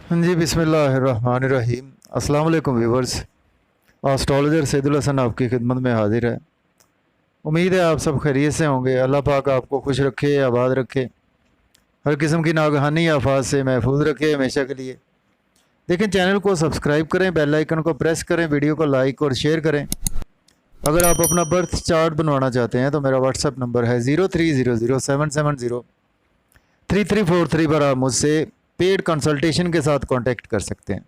हाँ जी, बिस्मिल्लाहिर्रहमानिर्रहीम। अस्सलाम वालेकुम व्यूवर्स। एस्ट्रोलॉजर सैदुल हसन आपकी खिदमत में हाजिर है। उम्मीद है आप सब खैरियत से होंगे। अल्लाह पाक आपको खुश रखे, आबाद रखे, हर किस्म की नागहानी आफात से महफूज रखे हमेशा के लिए। देखें, चैनल को सब्सक्राइब करें, बेल आइकन को प्रेस करें, वीडियो को लाइक और शेयर करें। अगर आप अपना बर्थ चार्ट बनवाना चाहते हैं तो मेरा व्हाट्सअप नंबर है 030077033343 पर आप मुझसे पेड कंसल्टेशन के साथ कांटेक्ट कर सकते हैं।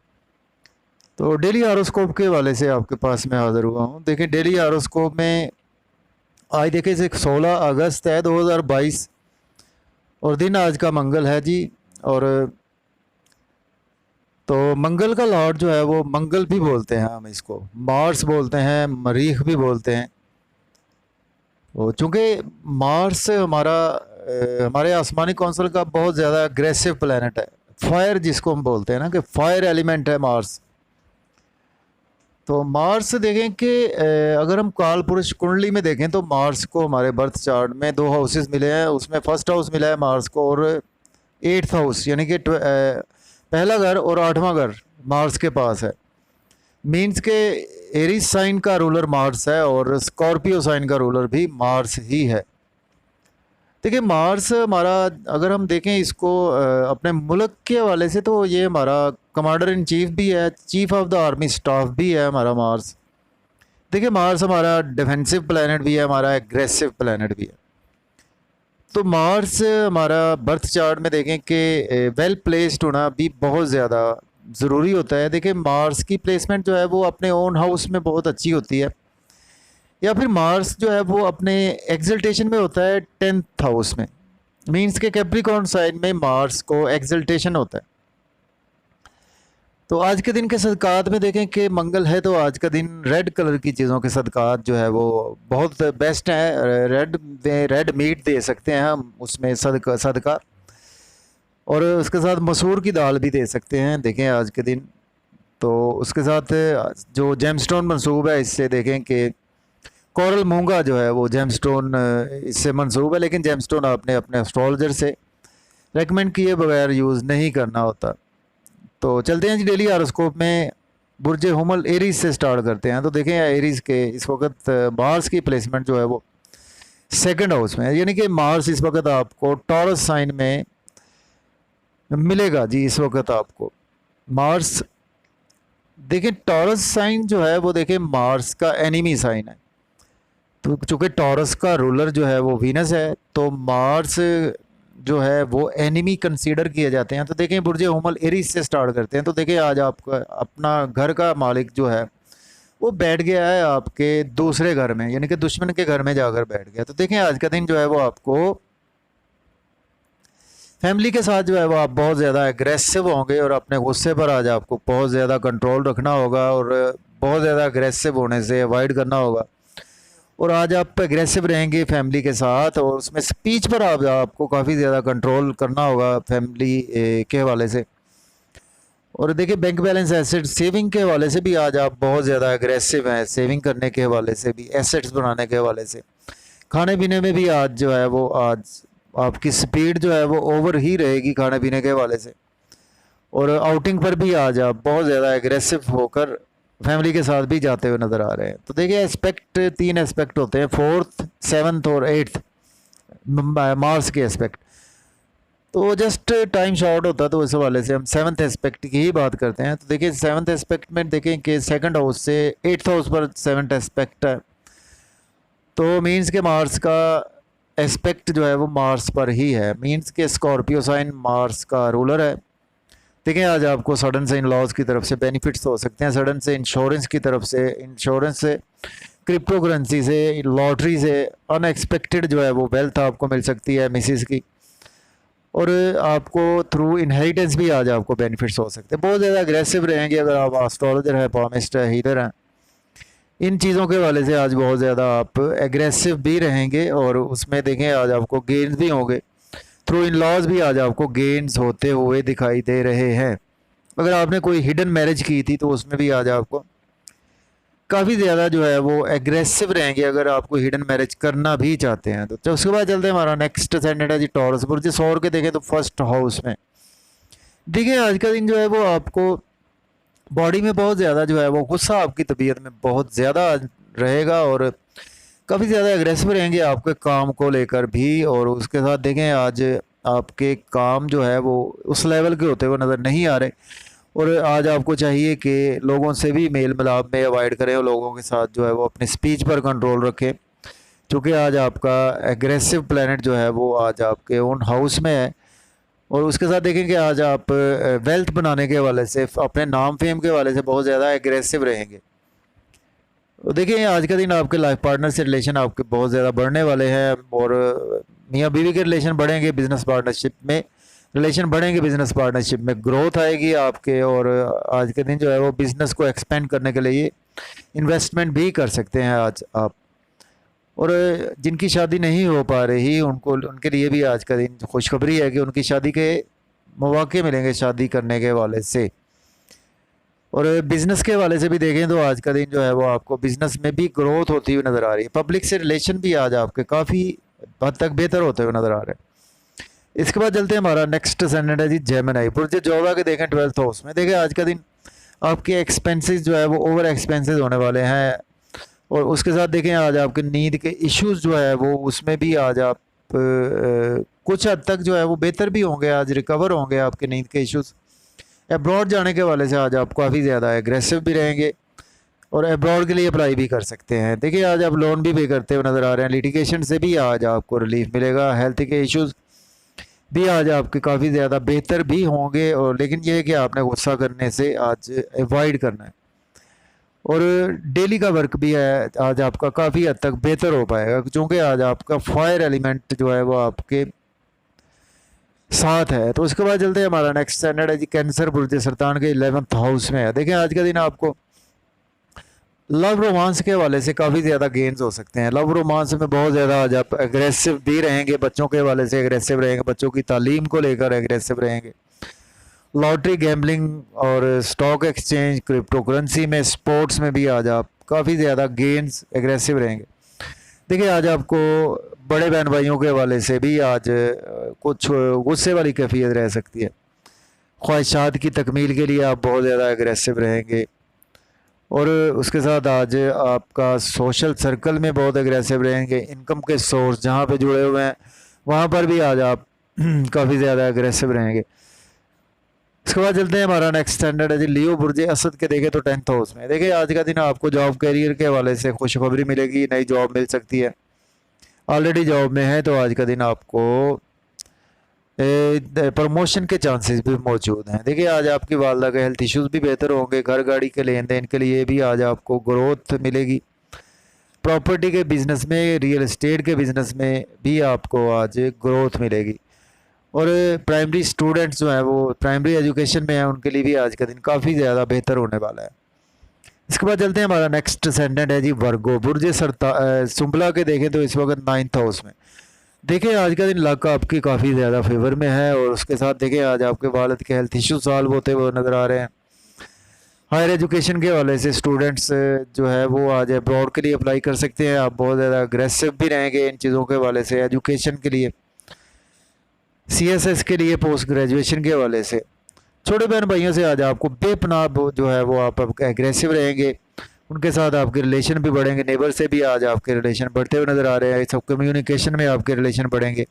तो डेली आरोस्कोप के हवाले से आपके पास मैं हाज़िर हुआ हूँ। देखिए, डेली आरोस्कोप में आज देखिए 16 अगस्त है 2022 और दिन आज का मंगल है जी। और तो मंगल का लॉर्ड जो है वो मंगल भी बोलते हैं, हम इसको मार्स बोलते हैं, मरीख भी बोलते हैं। तो चूँकि मार्स हमारे आसमानी कौंसल का बहुत ज़्यादा अग्रेसिव प्लैनेट है, फायर जिसको हम बोलते हैं ना, कि फायर एलिमेंट है मार्स। तो मार्स देखें कि अगर हम काल पुरुष कुंडली में देखें तो मार्स को हमारे बर्थ चार्ट में 2 हाउसेस मिले हैं। उसमें फर्स्ट हाउस मिला है मार्स को और 8th हाउस यानी कि पहला घर और 8वां घर मार्स के पास है। मीन्स के एरीज साइन का रूलर मार्स है और स्कॉर्पियो साइन का रूलर भी मार्स ही है। देखिए, मार्स हमारा अगर हम देखें इसको अपने मुल्क के हवाले से तो ये हमारा कमांडर इन चीफ भी है, chief of the army staff भी है हमारा मार्स। देखिए, मार्स हमारा डिफेंसिव प्लैनेट भी है, हमारा एग्रेसिव प्लैनेट भी है। तो मार्स हमारा बर्थ चार्ट में देखें कि वेल प्लेस्ड होना भी बहुत ज़्यादा ज़रूरी होता है। देखिए, मार्स की प्लेसमेंट जो है वो अपने ओन हाउस में बहुत अच्छी होती है, या फिर मार्स जो है वो अपने एक्सल्टेशन में होता है 10th हाउस में। मीन्स के कैप्रिकॉर्न साइन में मार्स को एक्सल्टेशन होता है। तो आज के दिन के सदकात में देखें कि मंगल है तो आज का दिन रेड कलर की चीज़ों के सदकात जो है वो बहुत बेस्ट है। रेड मीट दे सकते हैं हम उसमें सदका, और उसके साथ मसूर की दाल भी दे सकते हैं देखें आज के दिन। तो उसके साथ जो जेमस्टोन मंसूब है इससे देखें कि कोरल मूंगा जो है वो जेमस्टोन इससे मंसूब है, लेकिन जेमस्टोन आपने अपने एस्ट्रोलॉजर से रेकमेंड किए बगैर यूज़ नहीं करना होता। तो चलते हैं जी डेली हॉरोस्कोप में। बुर्ज हुमल एरीज से स्टार्ट करते हैं। तो देखें एरीज के इस वक्त मार्स की प्लेसमेंट जो है वो 2nd हाउस में है, यानी कि मार्स इस वक्त आपको टॉरस साइन में मिलेगा जी। इस वक्त आपको मार्स देखें टॉरस साइन जो है वो देखें मार्स का एनिमी साइन है। तो चूँकि टॉरस का रूलर जो है वो वीनस है तो मार्स जो है वो एनिमी कंसीडर किए जाते हैं। तो देखें बुर्ज हुमल एरीज से स्टार्ट करते हैं। तो देखें आज आपका अपना घर का मालिक जो है वो बैठ गया है आपके दूसरे घर में, यानी कि दुश्मन के घर में जाकर बैठ गया। तो देखें आज का दिन जो है वो आपको फैमिली के साथ जो है वो आप बहुत ज़्यादा एग्रेसिव होंगे और अपने गुस्से पर आज आपको बहुत ज़्यादा कंट्रोल रखना होगा और बहुत ज़्यादा एग्रेसिव होने से अवॉइड करना होगा। और आज आप एग्रेसिव रहेंगे फैमिली के साथ और उसमें स्पीच पर आपको काफ़ी ज़्यादा कंट्रोल करना होगा फैमिली के हवाले से। और देखिए बैंक बैलेंस एसेट सेविंग के हवाले से भी आज आप बहुत ज़्यादा एग्रेसिव हैं, सेविंग करने के हवाले से भी, एसेट्स बनाने के हवाले से। खाने पीने में भी आज जो है वो आज आपकी स्पीड जो है वो ओवर ही रहेगी खाने पीने के हवाले से। और आउटिंग पर भी आज आप बहुत ज़्यादा एग्रेसिव होकर फैमिली के साथ भी जाते हुए नज़र आ रहे हैं। तो देखिए एस्पेक्ट 3 एस्पेक्ट होते हैं, 4th 7th और 8th मार्स के एस्पेक्ट। तो जस्ट टाइम शॉर्ट होता है तो इस हवाले से हम 7th एस्पेक्ट की ही बात करते हैं। तो देखिए 7th एस्पेक्ट में देखें कि 2nd हाउस से 8th हाउस पर 7th एस्पेक्ट है। तो मीन्स के मार्स का एस्पेक्ट जो है वो मार्स पर ही है। मीन्स के स्कॉर्पियो साइन मार्स का रूलर है। देखिए आज आपको सडन से इन लॉज की तरफ से बेनिफिट्स हो सकते हैं, सडन से इंश्योरेंस की तरफ से, इंश्योरेंस से, क्रिप्टो करेंसी से, लॉटरी से अनएक्सपेक्टेड जो है वो वेल्थ आपको मिल सकती है मिसिस की। और आपको थ्रू इनहेरिटेंस भी आज आपको बेनिफिट्स हो सकते हैं। बहुत ज़्यादा एग्रेसिव रहेंगे अगर आप एस्ट्रोलॉजर है, पामिस्ट है, हीलर हैं, इन चीज़ों के हवाले से आज बहुत ज़्यादा आप एग्रेसिव भी रहेंगे और उसमें देखें आज आपको गेन्स भी होंगे। थ्रू इन लॉज भी आज आपको गेन्स होते हुए दिखाई दे रहे हैं। अगर आपने कोई हिडन मैरिज की थी तो उसमें भी आज आपको काफ़ी ज़्यादा जो है वो एग्रेसिव रहेंगे अगर आप कोई हिडन मैरिज करना भी चाहते हैं। तो उसके बाद चलते हैं हमारा नेक्स्ट सेंडेंट है जी टॉरस। बुर्ज सौर के देखें तो 1st हाउस में देखिए आज का दिन जो है वो आपको बॉडी में बहुत ज़्यादा जो है वो गुस्सा आपकी तबीयत में बहुत ज़्यादा रहेगा, और काफ़ी ज़्यादा एग्रेसिव रहेंगे आपके काम को लेकर भी। और उसके साथ देखें आज आपके काम जो है वो उस लेवल के होते हुए नज़र नहीं आ रहे, और आज आपको चाहिए कि लोगों से भी मेल मिलाप में अवॉइड करें और लोगों के साथ जो है वो अपनी स्पीच पर कंट्रोल रखें, क्योंकि आज आपका एग्रेसिव प्लैनेट जो है वो आज आपके ओन हाउस में है। और उसके साथ देखें कि आज आप वेल्थ बनाने के हवाले से, अपने नाम फेम के हवाले से बहुत ज़्यादा एग्रेसिव रहेंगे। तो देखिए आज का दिन आपके लाइफ पार्टनर से रिलेशन आपके बहुत ज़्यादा बढ़ने वाले हैं, और मियाँ बीवी के रिलेशन बढ़ेंगे, बिजनेस पार्टनरशिप में रिलेशन बढ़ेंगे, बिजनेस पार्टनरशिप में ग्रोथ आएगी आपके। और आज के दिन जो है वो बिज़नेस को एक्सपेंड करने के लिए इन्वेस्टमेंट भी कर सकते हैं आज आप। और जिनकी शादी नहीं हो पा रही उनको, उनके लिए भी आज का दिन खुशखबरी है कि उनकी शादी के मौके मिलेंगे शादी करने के हवाले से। और बिज़नेस के हवाले से भी देखें तो आज का दिन जो है वो आपको बिज़नेस में भी ग्रोथ होती हुई नज़र आ रही है। पब्लिक से रिलेशन भी आज आपके काफ़ी हद तक बेहतर होते हुए नज़र आ रहे हैं। इसके बाद चलते हैं, हमारा नेक्स्ट सेनेट है जी जेमिनी। पुरजे जोड़ा के देखें 12th हाउस में, देखें आज का दिन आपके एक्सपेंसेस जो है वो ओवर एक्सपेंसेस होने वाले हैं। और उसके साथ देखें आज आपके नींद के इश्यूज़ जो है वो उसमें भी आज आप कुछ हद तक जो है वो बेहतर भी होंगे, आज रिकवर होंगे आपके नींद के इश्यूज़। अब्रॉड जाने के वाले से आज आप काफ़ी ज़्यादा एग्रेसिव भी रहेंगे, और अब्रॉड के लिए अप्लाई भी कर सकते हैं। देखिए आज आप लोन भी पे करते हुए नज़र आ रहे हैं, लिटिगेशन से भी आज आपको रिलीफ मिलेगा, हेल्थ के इश्यूज़ भी आज आपके काफ़ी ज़्यादा बेहतर भी होंगे। और लेकिन ये है कि आपने गुस्सा करने से आज अवॉइड करना है। और डेली का वर्क भी है आज आपका काफ़ी हद तक बेहतर हो पाएगा, क्योंकि आज आपका फायर एलिमेंट जो है वो आपके साथ है। तो उसके बाद चलते हैं, हमारा नेक्स्ट स्टैंडर्ड है जी कैंसर, बुर्ज सरतान के 11th हाउस में है। देखिए आज का दिन आपको लव रोमांस के हवाले से काफ़ी ज़्यादा गेंस हो सकते हैं। लव रोमांस में बहुत ज़्यादा आज आप एग्रेसिव भी रहेंगे, बच्चों के हवाले से एग्रेसिव रहेंगे, बच्चों की तालीम को लेकर एग्रेसिव रहेंगे। लॉटरी, गैम्बलिंग और स्टॉक एक्सचेंज, क्रिप्टो करेंसी में, स्पोर्ट्स में भी आज आप काफ़ी ज़्यादा गेंस एग्रेसिव रहेंगे। देखिए आज आपको बड़े बहन भाइयों के हवाले से भी आज कुछ गुस्से वाली कैफियत रह सकती है। ख्वाहिशात की तकमील के लिए आप बहुत ज़्यादा एग्रेसिव रहेंगे। और उसके साथ आज आपका सोशल सर्कल में बहुत एग्रेसिव रहेंगे। इनकम के सोर्स जहाँ पे जुड़े हुए हैं वहाँ पर भी आज आप काफ़ी ज़्यादा एग्रेसिव रहेंगे। इसके बाद चलते हैं, हमारा नेक्स्ट स्टैंडर्ड है जी लियो, बुर्जे असद के देखें तो 10th हाउस में। देखिए आज का दिन आपको जॉब कैरियर के हवाले से खुशखबरी मिलेगी, नई जॉब मिल सकती है। ऑलरेडी जॉब में है तो आज का दिन आपको प्रमोशन के चांसेस भी मौजूद हैं। देखिए आज आपकी वालदा के हेल्थ इश्यूज़ भी बेहतर होंगे। घर गाड़ी के लेन देन के लिए भी आज आपको ग्रोथ मिलेगी। प्रॉपर्टी के बिज़नेस में, रियल एस्टेट के बिज़नेस में भी आपको आज ग्रोथ मिलेगी। और प्राइमरी स्टूडेंट्स जो हैं वो प्राइमरी एजुकेशन में हैं, उनके लिए भी आज का दिन काफ़ी ज़्यादा बेहतर होने वाला है। इसके बाद चलते हैं, हमारा नेक्स्ट सेंडेंट है जी वर्गो, बुर्ज सुंबला के देखें तो इस वक्त 9th हाउस में। देखिए आज का दिन लक आपकी काफ़ी ज़्यादा फेवर में है। और उसके साथ देखिए आज आपके वालिद के हेल्थ इशू सॉल्व होते हुए नज़र आ रहे हैं। हायर एजुकेशन के हवाले से स्टूडेंट्स जो है वो आज अब्रॉड के लिए अप्लाई कर सकते हैं। आप बहुत ज़्यादा अग्रेसिव भी रहेंगे इन चीज़ों के हवाले से, एजुकेशन के लिए, CSS के लिए, पोस्ट ग्रेजुएशन के हवाले से। छोटे बहन भाइयों से आज आपको बेपनाह जो है वो आप एग्रेसिव रहेंगे, उनके साथ आपके रिलेशन भी बढ़ेंगे। नेबर से भी आज आपके रिलेशन बढ़ते हुए नज़र आ रहे हैं। सब कम्युनिकेशन में आपके रिलेशन बढ़ेंगे।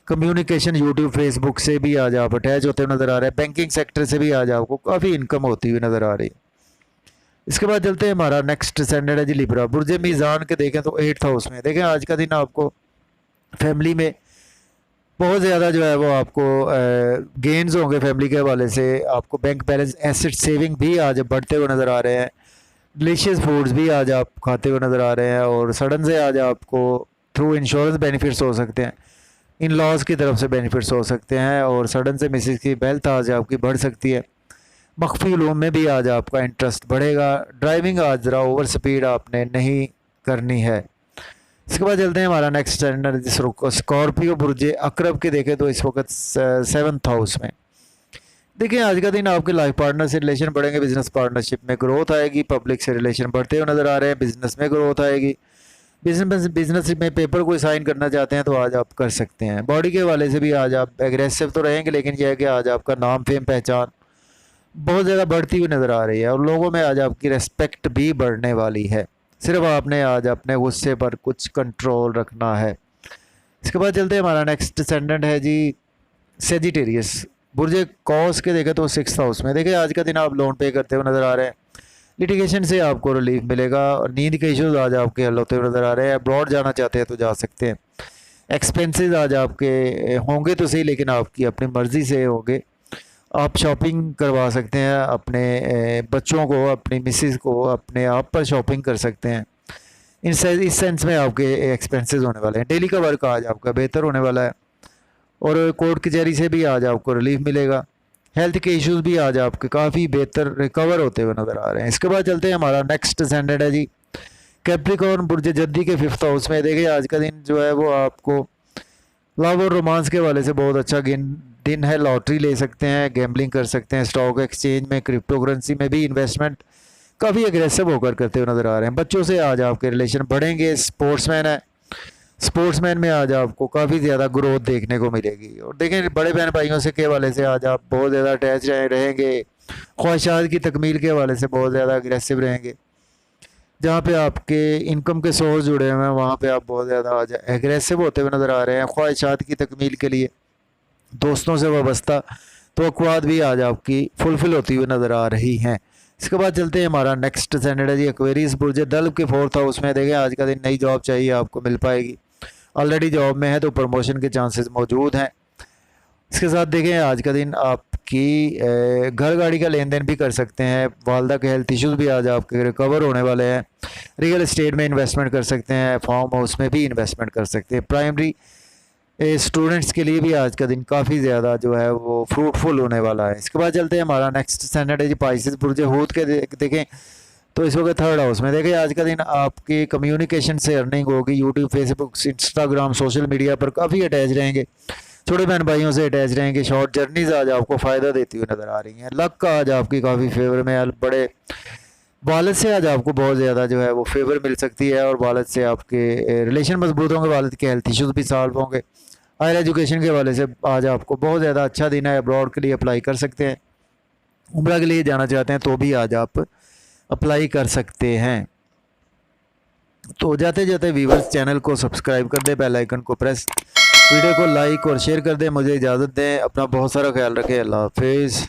कम्युनिकेशन यूट्यूब, फेसबुक से भी आज आप अटैच होते हुए नज़र आ रहे हैं। बैंकिंग सेक्टर से भी आज आपको काफ़ी इनकम होती हुई नज़र आ रही है। इसके बाद चलते हैं, हमारा नेक्स्ट स्टैंडर्ड है जी लिब्रा, बुर्ज मीज़ान के देखें तो 8th हाउस में। देखें आज का दिन आपको फैमिली में बहुत ज़्यादा जो है वो आपको गेंस होंगे। फैमिली के हवाले से आपको बैंक बैलेंस, एसेट सेविंग भी आज बढ़ते हुए नज़र आ रहे हैं। डिलीशियस फूड्स भी आज आप खाते हुए नज़र आ रहे हैं। और सडन से आज आपको थ्रू इंश्योरेंस बेनिफिट्स हो सकते हैं, इन लॉज की तरफ से बेनिफिट्स हो सकते हैं। और सडन से मिसेस की वेल्थ आज आपकी बढ़ सकती है। मख्फी उलूम में भी आज आपका इंटरेस्ट बढ़ेगा। ड्राइविंग आज ज़रा ओवर स्पीड आपने नहीं करनी है। इसके बाद चलते हैं, हमारा नेक्स्ट स्टैंडर्ड स्कॉर्पियो, बुर्ज अकरब के देखें तो इस वक्त 7th हाउस में। देखिए आज का दिन आपके लाइफ पार्टनर से रिलेशन बढ़ेंगे, बिजनेस पार्टनरशिप में ग्रोथ आएगी। पब्लिक से रिलेशन बढ़ते हुए नज़र आ रहे हैं, बिजनेस में ग्रोथ आएगी। बिजनेस में पेपर कोई साइन करना चाहते हैं तो आज आप कर सकते हैं। बॉडी के हवाले से भी आज आप एग्रेसिव तो रहेंगे, लेकिन यह है कि आज आपका नाम फेम पहचान बहुत ज़्यादा बढ़ती हुई नज़र आ रही है और लोगों में आज आपकी रेस्पेक्ट भी बढ़ने वाली है। सिर्फ आपने आज अपने गुस्से पर कुछ कंट्रोल रखना है। इसके बाद चलते हैं, हमारा नेक्स्ट असेंडेंट है जी सेजिटेरियस। बुर्ज कॉस के देखें तो 6th हाउस में देखिए आज का दिन आप लोन पे करते हुए नज़र आ रहे हैं। लिटिगेशन से आपको रिलीफ मिलेगा और नींद के इश्यूज आज आपके हल होते हुए नज़र आ रहे हैं। अब्रॉड जाना चाहते हैं तो जा सकते हैं। एक्सपेंसेस आज आपके होंगे तो सही, लेकिन आपकी अपनी मर्ज़ी से होंगे। आप शॉपिंग करवा सकते हैं अपने बच्चों को, अपनी मिसेस को, अपने आप पर शॉपिंग कर सकते हैं। इस सेंस में आपके एक्सपेंसेस होने वाले हैं। डेली का वर्क आज आपका बेहतर होने वाला है और कोर्ट कचहरी से भी आज आपको रिलीफ मिलेगा। हेल्थ के इश्यूज भी आज आपके काफ़ी बेहतर रिकवर होते हुए नज़र आ रहे हैं। इसके बाद चलते हैं, हमारा नेक्स्ट असेंडेंट है जी कैप्रिकॉर्न बुर्ज जद्दी के 5th हाउस में। देखिए आज का दिन जो है वो आपको लव और रोमांस के वाले से बहुत अच्छा दिन है। लॉटरी ले सकते हैं, गैम्बलिंग कर सकते हैं, स्टॉक एक्सचेंज में, क्रिप्टो करेंसी में भी इन्वेस्टमेंट काफ़ी एग्रेसिव होकर करते हुए नज़र आ रहे हैं। बच्चों से आज आपके रिलेशन बढ़ेंगे। स्पोर्ट्समैन है, स्पोर्ट्समैन में आज आपको काफ़ी ज़्यादा ग्रोथ देखने को मिलेगी। और देखें बड़े बहन भाइयों से के हवाले से आज आप बहुत ज़्यादा अटैच रहेंगे। ख्वाहिशात की तकमील के हवाले से बहुत ज़्यादा अग्रेसिव रहेंगे। जहाँ पे आपके इनकम के सोर्स जुड़े हुए हैं वहाँ पे आप बहुत ज़्यादा आज एग्रेसिव होते हुए नज़र आ रहे हैं। ख्वाहिशात की तकमील के लिए दोस्तों से वाबस्ता तवक्कुआत भी आज आपकी फुलफ़िल होती हुई नज़र आ रही हैं। इसके बाद चलते हैं, हमारा नेक्स्ट असेंडेंट है जी एक्वेरियस बुर्ज दल्ब के 4th हाउस में। देखें आज का दिन नई जॉब चाहिए आपको मिल पाएगी। ऑलरेडी जॉब में है तो प्रमोशन के चांसेस मौजूद हैं। इसके साथ देखें आज का दिन आपकी घर गाड़ी का लेन देन भी कर सकते हैं। वालदा के हेल्थ इश्यूज़ भी आज आपके रिकवर होने वाले हैं। रियल एस्टेट में इन्वेस्टमेंट कर सकते हैं, फार्म हाउस में भी इन्वेस्टमेंट कर सकते हैं। प्राइमरी स्टूडेंट्स के लिए भी आज का दिन काफ़ी ज़्यादा जो है वो फ्रूटफुल होने वाला है। इसके बाद चलते हैं, हमारा नेक्स्ट असेंडेंट है जी पाइसेस बुर्ज हूत के देखें तो इस वक्त 3rd हाउस में। देखिए आज का दिन आपकी कम्युनिकेशन से अर्निंग होगी। YouTube, Facebook, Instagram, social media पर काफ़ी अटैच रहेंगे। छोटे बहन भाइयों से अटैच रहेंगे। शॉर्ट जर्नीज आज आपको फ़ायदा देती हुई नज़र आ रही हैं। लक का आज आपकी काफ़ी फेवर में। बड़े वालिद से आज आपको बहुत ज़्यादा जो है वो फेवर मिल सकती है और वालिद से आपके रिलेशन मजबूत होंगे। वालिद के हेल्थ इश्यूज़ भी सॉल्व होंगे। हायर एजुकेशन के हवाले से आज आपको बहुत ज़्यादा अच्छा दिन है। अब्रॉड के लिए अप्लाई कर सकते हैं। उम्रा के लिए जाना चाहते हैं तो भी आज आप अप्लाई कर सकते हैं। तो जाते जाते व्यूवर्स चैनल को सब्सक्राइब कर दें, बेल आइकन को प्रेस, वीडियो को लाइक और शेयर कर दें। मुझे इजाज़त दें। अपना बहुत सारा ख्याल रखें। अल्लाह हाफिज़।